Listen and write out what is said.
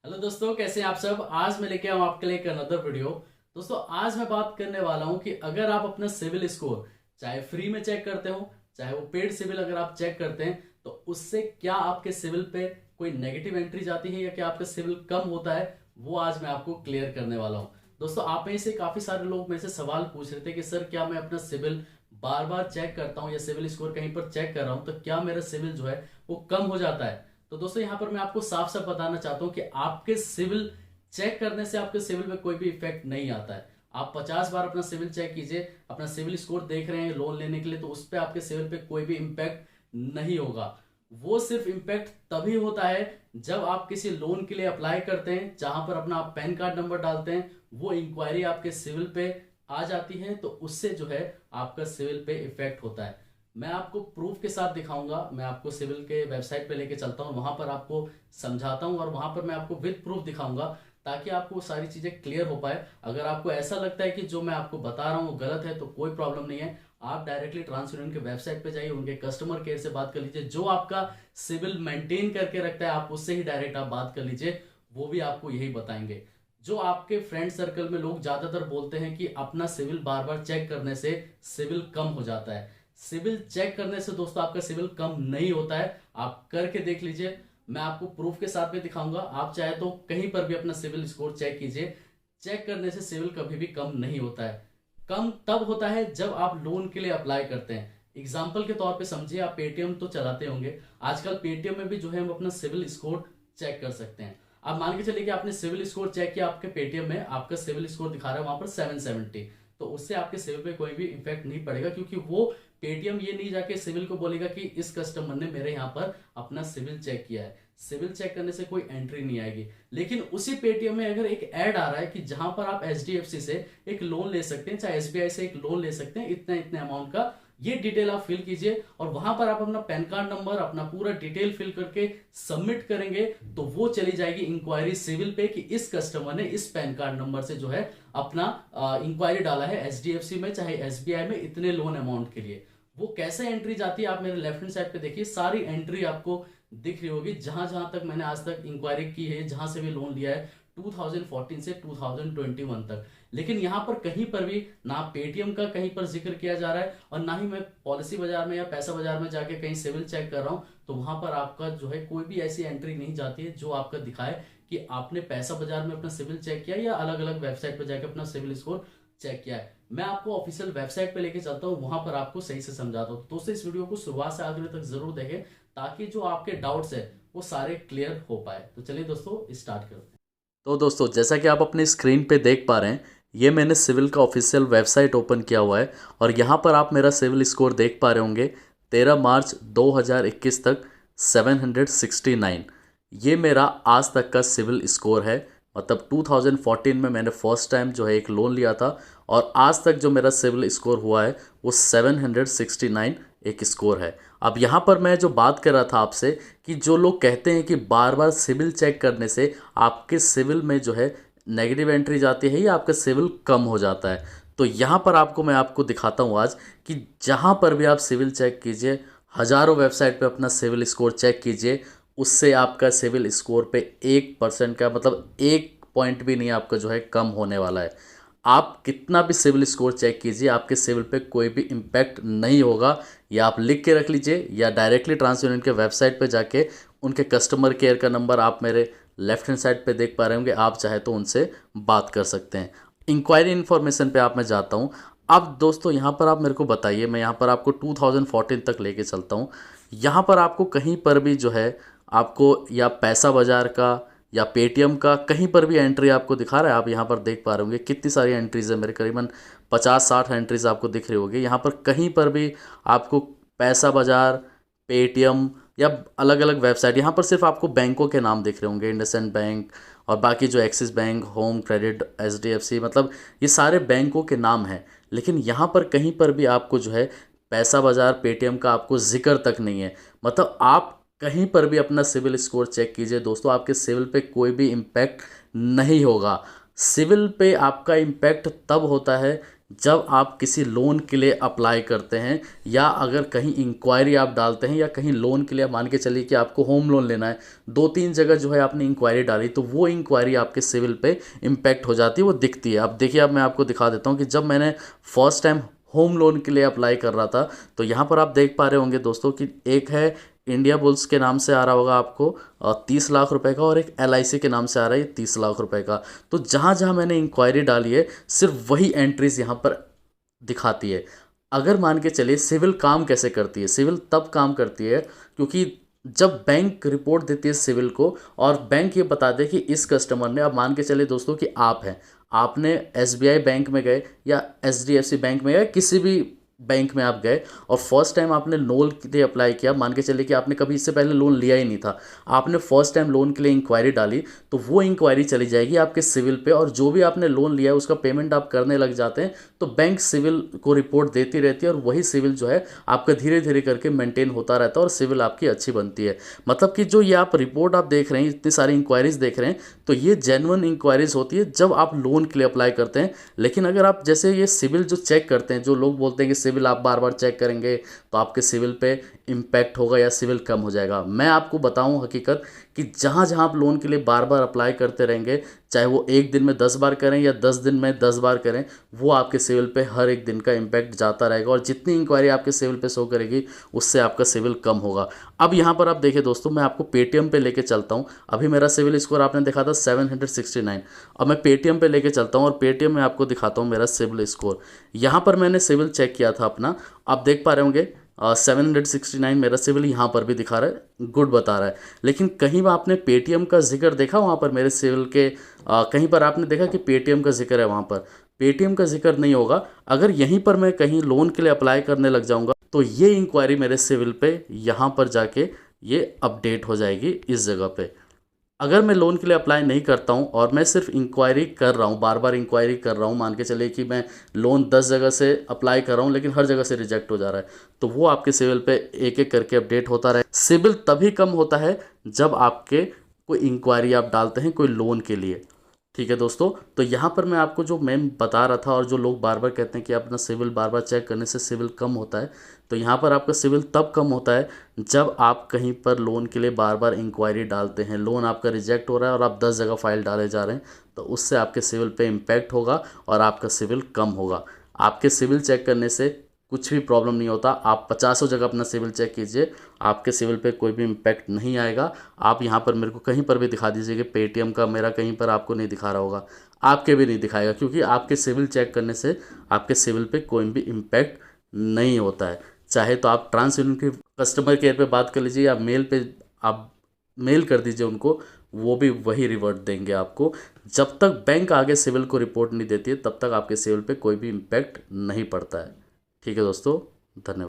Hello दोस्तों, कैसे हैं आप सब। आज मैं लेके आऊँ आपके लिए एक अनदर वीडियो। दोस्तों, आज मैं बात करने वाला हूं कि अगर आप अपना सिविल स्कोर चाहे फ्री में चेक करते हो, चाहे वो पेड सिविल अगर आप चेक करते हैं, तो उससे क्या आपके सिविल पे कोई नेगेटिव एंट्री जाती है या क्या आपका सिविल कम होता है, वो आज मैं आपको क्लियर करने वाला हूं। दोस्तों, आप में से काफी सारे लोग मेरे से सवाल पूछ रहे थे कि सर, क्या मैं अपना सिविल बार बार चेक करता हूँ या सिविल स्कोर कहीं पर चेक कर रहा हूँ तो क्या मेरा सिविल जो है वो कम हो जाता है। तो दोस्तों, यहां पर मैं आपको साफ साफ बताना चाहता हूं कि आपके सिविल चेक करने से आपके सिविल में कोई भी इफेक्ट नहीं आता है। आप 50 बार अपना सिविल चेक कीजिए, अपना सिविल स्कोर देख रहे हैं लोन लेने के लिए, तो उस पर आपके सिविल पे कोई भी इम्पैक्ट नहीं होगा। वो सिर्फ इम्पैक्ट तभी होता है जब आप किसी लोन के लिए अप्लाई करते हैं, जहां पर अपना आप पैन कार्ड नंबर डालते हैं, वो इंक्वायरी आपके सिविल पे आ जाती है, तो उससे जो है आपका सिविल पे इफेक्ट होता है। मैं आपको प्रूफ के साथ दिखाऊंगा, मैं आपको सिविल के वेबसाइट पे लेके चलता हूँ, वहां पर आपको समझाता हूँ और वहां पर मैं आपको विद प्रूफ दिखाऊंगा, ताकि आपको सारी चीजें क्लियर हो पाए। अगर आपको ऐसा लगता है कि जो मैं आपको बता रहा हूँ वो गलत है, तो कोई प्रॉब्लम नहीं है। आप डायरेक्टली ट्रांस यूनियन के वेबसाइट पे जाइए, उनके कस्टमर केयर से बात कर लीजिए। जो आपका सिविल मेंटेन करके रखता है, आप उससे ही डायरेक्ट आप बात कर लीजिए, वो भी आपको यही बताएंगे। जो आपके फ्रेंड सर्कल में लोग ज्यादातर बोलते हैं कि अपना सिविल बार बार चेक करने से सिविल कम हो जाता है, सिविल चेक करने से दोस्तों आपका सिविल कम नहीं होता है। आप करके देख लीजिए, मैं आपको प्रूफ के साथ भी दिखाऊंगा। आप चाहे तो कहीं पर भी अपना सिविल स्कोर चेक कीजिए, चेक करने से सिविल कभी भी कम नहीं होता है। कम तब होता है जब आप लोन के लिए अप्लाई करते हैं। एग्जाम्पल के तौर पे समझिए, आप पेटीएम तो चलाते होंगे, आजकल पेटीएम में भी जो है हम अपना सिविल स्कोर चेक कर सकते हैं। आप मान के चलिए कि आपने सिविल स्कोर चेक किया, आपके पेटीएम में आपका सिविल स्कोर दिखा रहा है वहां पर 770, तो उससे आपके सिविल पे कोई भी इफेक्ट नहीं पड़ेगा, क्योंकि वो पेटीएम ये नहीं जाके सिविल को बोलेगा कि इस कस्टमर ने मेरे यहाँ पर अपना सिविल चेक किया है। सिविल चेक करने से कोई एंट्री नहीं आएगी। लेकिन उसी पेटीएम में अगर एक ऐड आ रहा है कि जहां पर आप एचडीएफसी से एक लोन ले सकते हैं, चाहे एसबीआई से एक लोन ले सकते हैं इतने इतने अमाउंट का, ये डिटेल आप फिल कीजिए और वहां पर आप अपना पैन कार्ड नंबर, अपना पूरा डिटेल फिल करके सबमिट करेंगे, तो वो चली जाएगी इंक्वायरी सिविल पे कि इस कस्टमर ने इस पैन कार्ड नंबर से जो है अपना इंक्वायरी डाला है एचडीएफसी में चाहे एसबीआई में इतने लोन अमाउंट के लिए। वो कैसे एंट्री जाती है, आप मेरे लेफ्ट हैंड साइड पे देखिए, सारी एंट्री आपको दिख रही होगी। जहां जहां तक मैंने आज तक इंक्वायरी की है, जहां से भी लोन लिया है 2014 से 2021 तक, लेकिन यहां पर कहीं पर भी ना पेटीएम का कहीं पर जिक्र किया जा रहा है और ना ही मैं पॉलिसी बाजार में या पैसा बाजार में जाके कहीं सिविल चेक कर रहा हूं, तो वहां पर आपका जो है कोई भी ऐसी एंट्री नहीं जाती है जो आपका दिखाए कि आपने पैसा बाजार में अपना सिविल चेक किया या अलग अलग वेबसाइट पर जाकर अपना सिविल स्कोर चेक किया है। मैं आपको ऑफिशियल वेबसाइट पे लेके चलता हूँ, वहां पर आपको सही से समझाता हूँ। दोस्तों, इस वीडियो को शुरुआत से आखिर तक जरूर देखें, ताकि जो आपके डाउट्स है वो सारे क्लियर हो पाए। तो चलिए दोस्तों, स्टार्ट करते हैं। तो दोस्तों, जैसा कि आप अपनी स्क्रीन पे देख पा रहे हैं, ये मैंने सिविल का ऑफिशियल वेबसाइट ओपन किया हुआ है और यहाँ पर आप मेरा सिविल स्कोर देख पा रहे होंगे। 13 मार्च 2021 तक 769, ये मेरा आज तक का सिविल स्कोर है। मतलब 2014 में मैंने फर्स्ट टाइम जो है एक लोन लिया था और आज तक जो मेरा सिविल स्कोर हुआ है वो 769 एक स्कोर है। अब यहाँ पर मैं जो बात कर रहा था आपसे कि जो लोग कहते हैं कि बार बार सिविल चेक करने से आपके सिविल में जो है नेगेटिव एंट्री जाती है या आपका सिविल कम हो जाता है, तो यहाँ पर मैं आपको दिखाता हूँ आज कि जहाँ पर भी आप सिविल चेक कीजिए, हज़ारों वेबसाइट पे अपना सिविल स्कोर चेक कीजिए, उससे आपका सिविल स्कोर पे 1% का, मतलब 1 पॉइंट भी नहीं आपका जो है कम होने वाला है। आप कितना भी सिविल स्कोर चेक कीजिए, आपके सिविल पे कोई भी इम्पैक्ट नहीं होगा। या आप लिख के रख लीजिए या डायरेक्टली ट्रांस यूनियन के वेबसाइट पे जाके उनके कस्टमर केयर का नंबर आप मेरे लेफ्ट हैंड साइड पे देख पा रहे होंगे, आप चाहे तो उनसे बात कर सकते हैं। इंक्वायरी इन्फॉर्मेशन पे मैं जाता हूँ। अब दोस्तों, यहाँ पर आप मेरे को बताइए, मैं यहाँ पर आपको 2014 तक लेके चलता हूँ। यहाँ पर आपको कहीं पर भी जो है आपको या पैसा बाजार का या पेटीएम का कहीं पर भी एंट्री आपको दिखा रहा है। आप यहाँ पर देख पा रहे होंगे कितनी सारी एंट्रीज है, मेरे करीबन 50-60 एंट्रीज आपको दिख रही होगी। यहाँ पर कहीं पर भी आपको पैसा बाजार, पेटीएम या अलग अलग वेबसाइट, यहाँ पर सिर्फ आपको बैंकों के नाम दिख रहे होंगे, इंडसइंड बैंक और बाकी जो axis bank, home credit, HDFC, मतलब ये सारे बैंकों के नाम हैं। लेकिन यहाँ पर कहीं पर भी आपको जो है पैसा बाजार, पेटीएम का आपको जिक्र तक नहीं है। मतलब आप कहीं पर भी अपना सिविल स्कोर चेक कीजिए दोस्तों, आपके सिविल पे कोई भी इम्पैक्ट नहीं होगा। सिविल पे आपका इम्पैक्ट तब होता है जब आप किसी लोन के लिए अप्लाई करते हैं या अगर कहीं इंक्वायरी आप डालते हैं या कहीं लोन के लिए मान के चलिए कि आपको होम लोन लेना है, 2-3 जगह जो है आपने इंक्वायरी डाली, तो वो इंक्वायरी आपके सिविल पे इम्पैक्ट हो जाती है, वो दिखती है। अब देखिए, अब मैं आपको दिखा देता हूँ कि जब मैंने फर्स्ट टाइम होम लोन के लिए अप्लाई कर रहा था, तो यहाँ पर आप देख पा रहे होंगे दोस्तों कि एक है इंडिया बुल्स के नाम से आ रहा होगा आपको 30 लाख रुपए का, और एक LIC के नाम से आ रहा है 30 लाख रुपए का। तो जहाँ जहाँ मैंने इंक्वायरी डाली है, सिर्फ वही एंट्रीज यहाँ पर दिखाती है। अगर मान के चलिए, सिविल काम कैसे करती है? सिविल तब काम करती है क्योंकि जब बैंक रिपोर्ट देती है सिविल को, और बैंक ये बता दे कि इस कस्टमर ने, अब मान के चलिए दोस्तों कि आप हैं, आपने SBI बैंक में गए या HDFC बैंक में गए, किसी भी बैंक में आप गए और फर्स्ट टाइम आपने लोन के लिए अप्लाई किया, मान के चलिए कि आपने कभी इससे पहले लोन लिया ही नहीं था, आपने फर्स्ट टाइम लोन के लिए इंक्वायरी डाली, तो वो इंक्वायरी चली जाएगी आपके सिविल पे, और जो भी आपने लोन लिया है उसका पेमेंट आप करने लग जाते हैं, तो बैंक सिविल को रिपोर्ट देती रहती है, और वही सिविल जो है आपका धीरे धीरे करके मेंटेन होता रहता है और सिविल आपकी अच्छी बनती है। मतलब कि जो ये आप रिपोर्ट आप देख रहे हैं, इतनी सारी इंक्वायरीज देख रहे हैं, तो ये जेन्युइन इंक्वायरीज होती है जब आप लोन के लिए अप्लाई करते हैं। लेकिन अगर आप जैसे ये सिविल जो चेक करते हैं, जो लोग बोलते हैं कि सिविल आप बार बार चेक करेंगे तो आपके सिविल पे इम्पैक्ट होगा या सिविल कम हो जाएगा, मैं आपको बताऊं हकीकत कि जहां जहां आप लोन के लिए बार बार अप्लाई करते रहेंगे, चाहे वो एक दिन में 10 बार करें या 10 दिन में 10 बार करें, वो आपके सिविल पे हर एक दिन का इम्पैक्ट जाता रहेगा, और जितनी इंक्वायरी आपके सिविल पे शो करेगी उससे आपका सिविल कम होगा। अब यहाँ पर आप देखिए दोस्तों, मैं आपको पेटीएम पे लेके चलता हूँ। अभी मेरा सिविल स्कोर आपने देखा था 769, अब मैं पेटीएम पे लेके चलता हूँ और पेटीएम में आपको दिखाता हूँ मेरा सिविल स्कोर। यहाँ पर मैंने सिविल चेक किया था अपना, आप देख पा रहे होंगे 769 मेरा सिविल यहाँ पर भी दिखा रहा है, गुड बता रहा है। लेकिन कहीं पर आपने पेटीएम का जिक्र देखा वहाँ पर मेरे सिविल के, कहीं पर आपने देखा कि पेटीएम का जिक्र है? वहाँ पर पेटीएम का जिक्र नहीं होगा। अगर यहीं पर मैं कहीं लोन के लिए अप्लाई करने लग जाऊँगा, तो ये इंक्वायरी मेरे सिविल पे यहाँ पर जाके ये अपडेट हो जाएगी इस जगह पे। अगर मैं लोन के लिए अप्लाई नहीं करता हूं और मैं सिर्फ इंक्वायरी कर रहा हूं, बार बार इंक्वायरी कर रहा हूं, मान के चलिए कि मैं लोन 10 जगह से अप्लाई कर रहा हूं लेकिन हर जगह से रिजेक्ट हो जा रहा है, तो वो आपके सिविल पे एक एक करके अपडेट होता रहे। सिविल तभी कम होता है जब आपके कोई इंक्वायरी आप डालते हैं कोई लोन के लिए। ठीक है दोस्तों, तो यहाँ पर मैं आपको जो मैं बता रहा था, और जो लोग बार बार कहते हैं कि अपना सिविल बार बार चेक करने से सिविल कम होता है, तो यहाँ पर आपका सिविल तब कम होता है जब आप कहीं पर लोन के लिए बार बार इंक्वायरी डालते हैं, लोन आपका रिजेक्ट हो रहा है और आप 10 जगह फाइल डाले जा रहे हैं, तो उससे आपके सिविल पे इम्पैक्ट होगा और आपका सिविल कम होगा। आपके सिविल चेक करने से कुछ भी प्रॉब्लम नहीं होता, आप 50 जगह अपना सिविल चेक कीजिए, आपके सिविल पे कोई भी इम्पैक्ट नहीं आएगा। आप यहाँ पर मेरे को कहीं पर भी दिखा दीजिए कि पेटीएम का मेरा कहीं पर आपको नहीं दिखा रहा होगा, आपके भी नहीं दिखाएगा, क्योंकि आपके सिविल चेक करने से आपके सिविल पे कोई भी इम्पैक्ट नहीं होता है। चाहे तो आप ट्रांस यूनियन के कस्टमर केयर पे बात कर लीजिए या मेल पे आप मेल कर दीजिए उनको, वो भी वही रिवर्ट देंगे आपको। जब तक बैंक आगे सिविल को रिपोर्ट नहीं देती है, तब तक आपके सिविल पे कोई भी इम्पैक्ट नहीं पड़ता है। ठीक है दोस्तों, धन्यवाद।